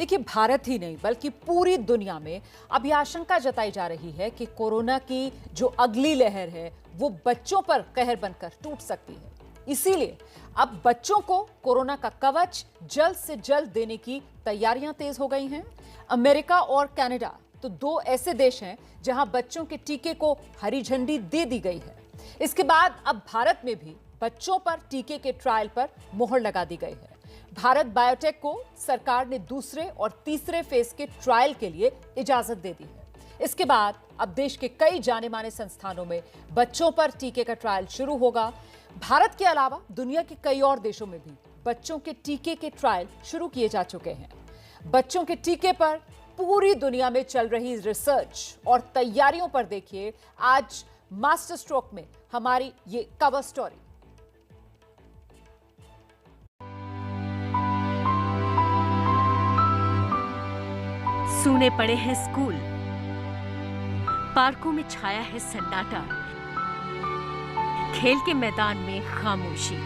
देखिए, भारत ही नहीं बल्कि पूरी दुनिया में अब यह आशंका जताई जा रही है कि कोरोना की जो अगली लहर है वो बच्चों पर कहर बनकर टूट सकती है। इसीलिए अब बच्चों को कोरोना का कवच जल्द से जल्द देने की तैयारियां तेज हो गई हैं। अमेरिका और कनाडा तो दो ऐसे देश हैं जहां बच्चों के टीके को हरी झंडी दे दी गई है। इसके बाद अब भारत में भी बच्चों पर टीके के ट्रायल पर मोहर लगा दी गई है। भारत बायोटेक को सरकार ने दूसरे और तीसरे फेज के ट्रायल के लिए इजाजत दे दी है। इसके बाद अब देश के कई जाने माने संस्थानों में बच्चों पर टीके का ट्रायल शुरू होगा। भारत के अलावा दुनिया के कई और देशों में भी बच्चों के टीके के ट्रायल शुरू किए जा चुके हैं। बच्चों के टीके पर पूरी दुनिया में चल रही रिसर्च और तैयारियों पर देखिए आज मास्टर स्ट्रोक में हमारी ये कवर स्टोरी। सूने पड़े हैं स्कूल, पार्कों में छाया है सन्नाटा, खेल के मैदान में खामोशी।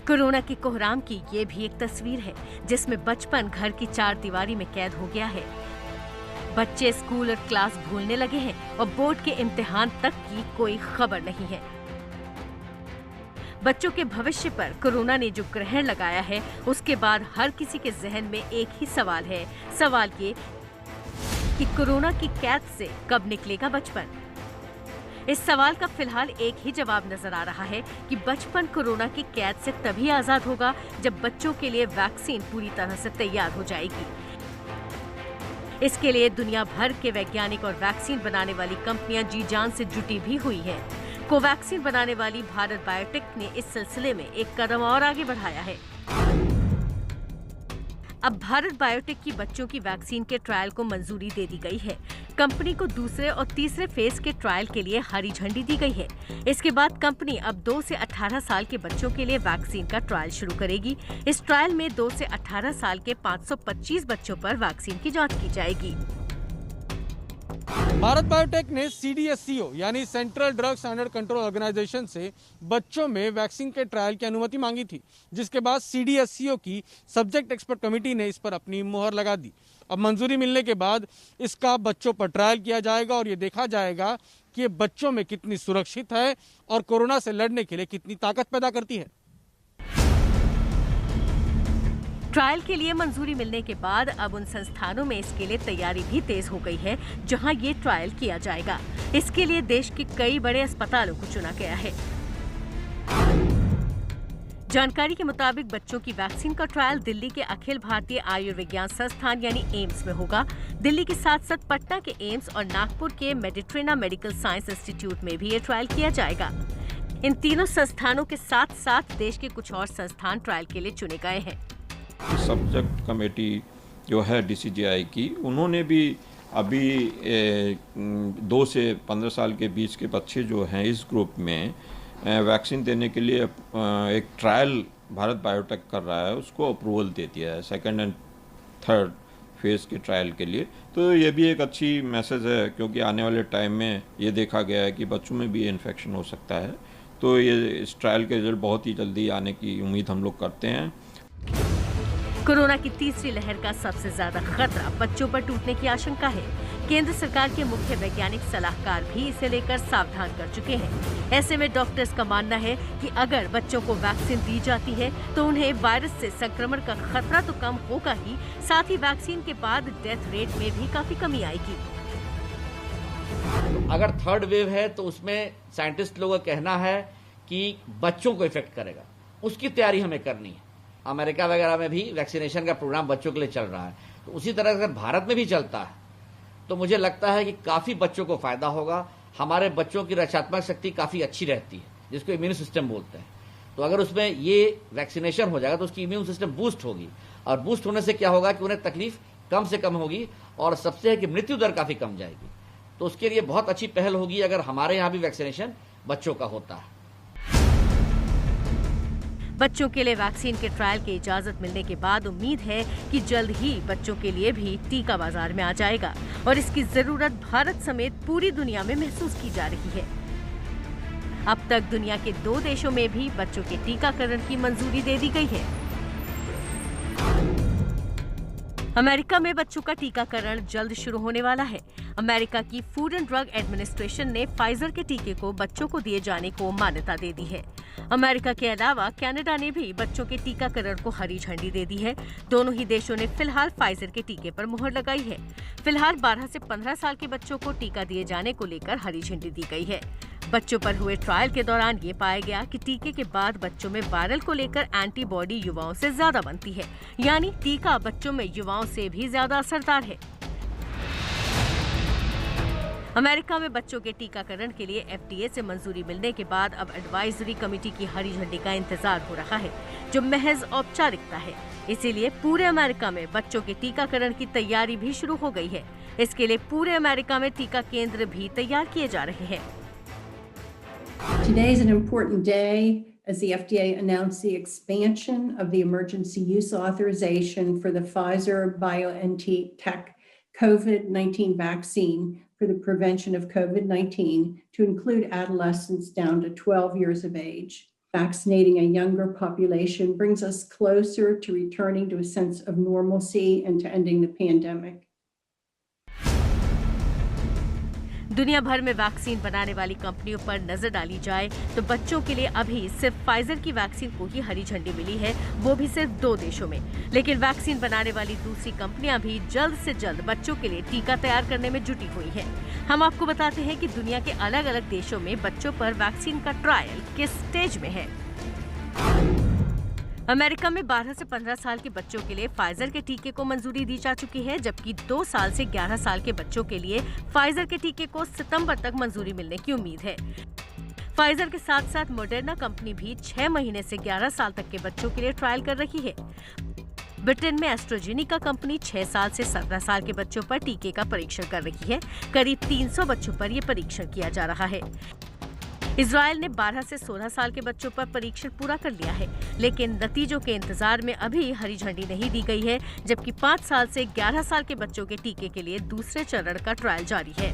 कोरोना की कोहराम की ये भी एक तस्वीर है जिसमें बचपन घर की चार दीवारी में कैद हो गया है। बच्चे स्कूल और क्लास भूलने लगे हैं और बोर्ड के इम्तिहान तक की कोई खबर नहीं है। बच्चों के भविष्य पर कोरोना ने जो ग्रहण लगाया है उसके बाद हर किसी के जहन में एक ही सवाल है। सवाल ये कि कोरोना की कैद से कब निकलेगा बचपन। इस सवाल का फिलहाल एक ही जवाब नजर आ रहा है कि बचपन कोरोना की कैद से तभी आजाद होगा जब बच्चों के लिए वैक्सीन पूरी तरह से तैयार हो जाएगी। इसके लिए दुनिया भर के वैज्ञानिक और वैक्सीन बनाने वाली कंपनियां जी जान से जुटी भी हुई हैं। कोवैक्सीन बनाने वाली भारत बायोटेक ने इस सिलसिले में एक कदम और आगे बढ़ाया है। अब भारत बायोटेक की बच्चों की वैक्सीन के ट्रायल को मंजूरी दे दी गई है। कंपनी को दूसरे और तीसरे फेज के ट्रायल के लिए हरी झंडी दी गई है। इसके बाद कंपनी अब 2 से 18 साल के बच्चों के लिए वैक्सीन का ट्रायल शुरू करेगी। इस ट्रायल में 2 से 18 साल के 525 बच्चों पर वैक्सीन की जांच की जाएगी। भारत बायोटेक ने CDSCO यानी central drug standard control organisation से बच्चों में वैक्सीन के ट्रायल की अनुमति मांगी थी, जिसके बाद CDSCO की सब्जेक्ट एक्सपर्ट कमेटी ने इस पर अपनी मुहर लगा दी। अब मंजूरी मिलने के बाद इसका बच्चों पर ट्रायल किया जाएगा और ये देखा जाएगा कि ये बच्चों में कितनी सुरक्षित है और कोरोना से लड़ने के लिए कितनी ताकत पैदा करती है। ट्रायल के लिए मंजूरी मिलने के बाद अब उन संस्थानों में इसके लिए तैयारी भी तेज हो गई है जहां ये ट्रायल किया जाएगा। इसके लिए देश के कई बड़े अस्पतालों को चुना गया है। जानकारी के मुताबिक बच्चों की वैक्सीन का ट्रायल दिल्ली के अखिल भारतीय आयुर्विज्ञान संस्थान यानी एम्स में होगा। दिल्ली के साथ साथ पटना के एम्स और नागपुर के मेडिट्रेना मेडिकल साइंस इंस्टीट्यूट में भी ये ट्रायल किया जाएगा। इन तीनों संस्थानों के साथ साथ देश के कुछ और संस्थान ट्रायल के लिए चुने गए हैं। सब्जेक्ट कमेटी जो है DCGI की, उन्होंने भी अभी 2 से 15 साल के बीच के बच्चे जो हैं इस ग्रुप में वैक्सीन देने के लिए एक ट्रायल भारत बायोटेक कर रहा है, उसको अप्रूवल दे दिया है 2nd एंड 3rd फेज़ के ट्रायल के लिए। तो ये भी एक अच्छी मैसेज है क्योंकि आने वाले टाइम में ये देखा गया है कि बच्चों में भी इन्फेक्शन हो सकता है। तो ये इस ट्रायल के रिजल्ट बहुत ही जल्दी आने की उम्मीद हम लोग करते हैं। कोरोना की तीसरी लहर का सबसे ज्यादा खतरा बच्चों पर टूटने की आशंका है। केंद्र सरकार के मुख्य वैज्ञानिक सलाहकार भी इसे लेकर सावधान कर चुके हैं। ऐसे में डॉक्टर्स का मानना है कि अगर बच्चों को वैक्सीन दी जाती है तो उन्हें वायरस से संक्रमण का खतरा तो कम होगा ही, साथ ही वैक्सीन के बाद डेथ रेट में भी काफी कमी आएगी। अगर 3rd वेव है तो उसमें साइंटिस्ट लोगों का कहना है कि बच्चों को इफेक्ट करेगा, उसकी तैयारी हमें करनी है। अमेरिका वगैरह में भी वैक्सीनेशन का प्रोग्राम बच्चों के लिए चल रहा है, तो उसी तरह अगर भारत में भी चलता है तो मुझे लगता है कि काफी बच्चों को फायदा होगा। हमारे बच्चों की रक्षात्मक शक्ति काफी अच्छी रहती है, जिसको इम्यून सिस्टम बोलते हैं। तो अगर उसमें ये वैक्सीनेशन हो जाएगा तो उसकी इम्यून सिस्टम बूस्ट होगी, और बूस्ट होने से क्या होगा कि उन्हें तकलीफ कम से कम होगी और सबसे है कि मृत्यु दर काफी कम जाएगी। तो उसके लिए बहुत अच्छी पहल होगी अगर हमारे यहाँ भी वैक्सीनेशन बच्चों का होता है। बच्चों के लिए वैक्सीन के ट्रायल की इजाजत मिलने के बाद उम्मीद है कि जल्द ही बच्चों के लिए भी टीका बाजार में आ जाएगा और इसकी जरूरत भारत समेत पूरी दुनिया में महसूस की जा रही है। अब तक दुनिया के 2 देशों में भी बच्चों के टीकाकरण की मंजूरी दे दी गई है। अमेरिका में बच्चों का टीकाकरण जल्द शुरू होने वाला है। अमेरिका की फूड एंड ड्रग एडमिनिस्ट्रेशन ने फाइजर के टीके को बच्चों को दिए जाने को मान्यता दे दी है। अमेरिका के अलावा कनाडा ने भी बच्चों के टीकाकरण को हरी झंडी दे दी है। दोनों ही देशों ने फिलहाल फाइजर के टीके पर मुहर लगाई है। फिलहाल 12 से 15 साल के बच्चों को टीका दिए जाने को लेकर हरी झंडी दी गई है। बच्चों पर हुए ट्रायल के दौरान ये पाया गया कि टीके के बाद बच्चों में वायरल को लेकर एंटीबॉडी युवाओं से ज्यादा बनती है, यानी टीका बच्चों में युवाओं से भी ज्यादा असरदार है। अमेरिका में बच्चों के टीकाकरण के लिए FDA से मंजूरी मिलने के बाद अब एडवाइजरी कमेटी की हरी झंडी का इंतजार हो रहा है, जो महज औपचारिकता है। इसीलिए पूरे अमेरिका में बच्चों के टीकाकरण की तैयारी भी शुरू हो गई है। इसके लिए पूरे अमेरिका में टीका केंद्र भी तैयार किए जा रहे हैं। Today is an important day as the FDA announced the expansion of the emergency use authorization for the Pfizer-BioNTech COVID-19 vaccine for the prevention of COVID-19 to include adolescents down to 12 years of age. Vaccinating a younger population brings us closer to returning to a sense of normalcy and to ending the pandemic. दुनिया भर में vaccine बनाने वाली कंपनियों पर नजर डाली जाए तो बच्चों के लिए अभी सिर्फ फाइजर की वैक्सीन को ही हरी झंडी मिली है, वो भी सिर्फ 2 देशों में। लेकिन वैक्सीन बनाने वाली दूसरी कंपनियां भी जल्द से जल्द बच्चों के लिए टीका तैयार करने में जुटी हुई हैं। हम आपको बताते हैं कि दुनिया के अलग अलग देशों में बच्चों पर वैक्सीन का ट्रायल किस स्टेज में है। अमेरिका में 12 से 15 साल के बच्चों के लिए फाइजर के टीके को मंजूरी दी जा चुकी है, जबकि 2 साल से 11 साल के बच्चों के लिए फाइजर के टीके को सितंबर तक मंजूरी मिलने की उम्मीद है। फाइजर के साथ साथ मॉडर्ना कंपनी भी 6 महीने से 11 साल तक के बच्चों के लिए ट्रायल कर रही है। ब्रिटेन में एस्ट्राजेनेका कंपनी 6 साल से 17 साल के बच्चों पर टीके का परीक्षण कर रही है। करीब 300 बच्चों पर यह परीक्षण किया जा रहा है। इजराइल ने 12 से 16 साल के बच्चों पर परीक्षण पूरा कर लिया है, लेकिन नतीजों के इंतजार में अभी हरी झंडी नहीं दी गई है, जबकि 5 साल से 11 साल के बच्चों के टीके के लिए दूसरे चरण का ट्रायल जारी है।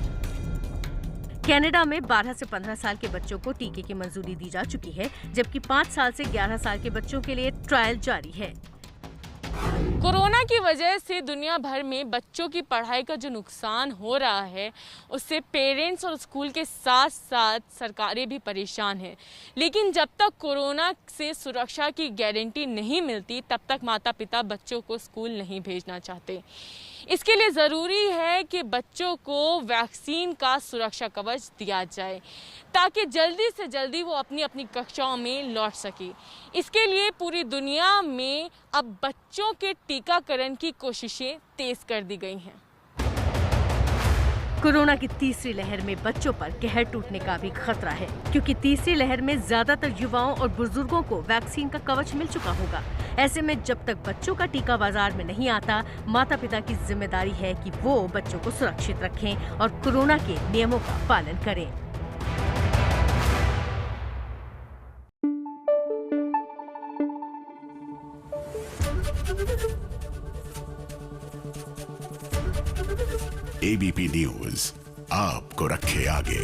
कनाडा में 12 से 15 साल के बच्चों को टीके की मंजूरी दी जा चुकी है, जबकि 5 साल से 11 साल के बच्चों के लिए ट्रायल जारी है। कोरोना की वजह से दुनिया भर में बच्चों की पढ़ाई का जो नुकसान हो रहा है, उससे पेरेंट्स और स्कूल के साथ साथ सरकारें भी परेशान हैं। लेकिन जब तक कोरोना से सुरक्षा की गारंटी नहीं मिलती, तब तक माता पिता बच्चों को स्कूल नहीं भेजना चाहते। इसके लिए ज़रूरी है कि बच्चों को वैक्सीन का सुरक्षा कवच दिया जाए, ताकि जल्दी से जल्दी वो अपनी अपनी कक्षाओं में लौट सके। इसके लिए पूरी दुनिया में अब बच्चों के टीकाकरण की कोशिशें तेज कर दी गई हैं। कोरोना की तीसरी लहर में बच्चों पर कहर टूटने का भी खतरा है, क्योंकि तीसरी लहर में ज्यादातर युवाओं और बुजुर्गों को वैक्सीन का कवच मिल चुका होगा। ऐसे में जब तक बच्चों का टीका बाजार में नहीं आता, माता पिता की जिम्मेदारी है कि वो बच्चों को सुरक्षित रखें और कोरोना के नियमों का पालन करें। ABP न्यूज आपको रखे आगे।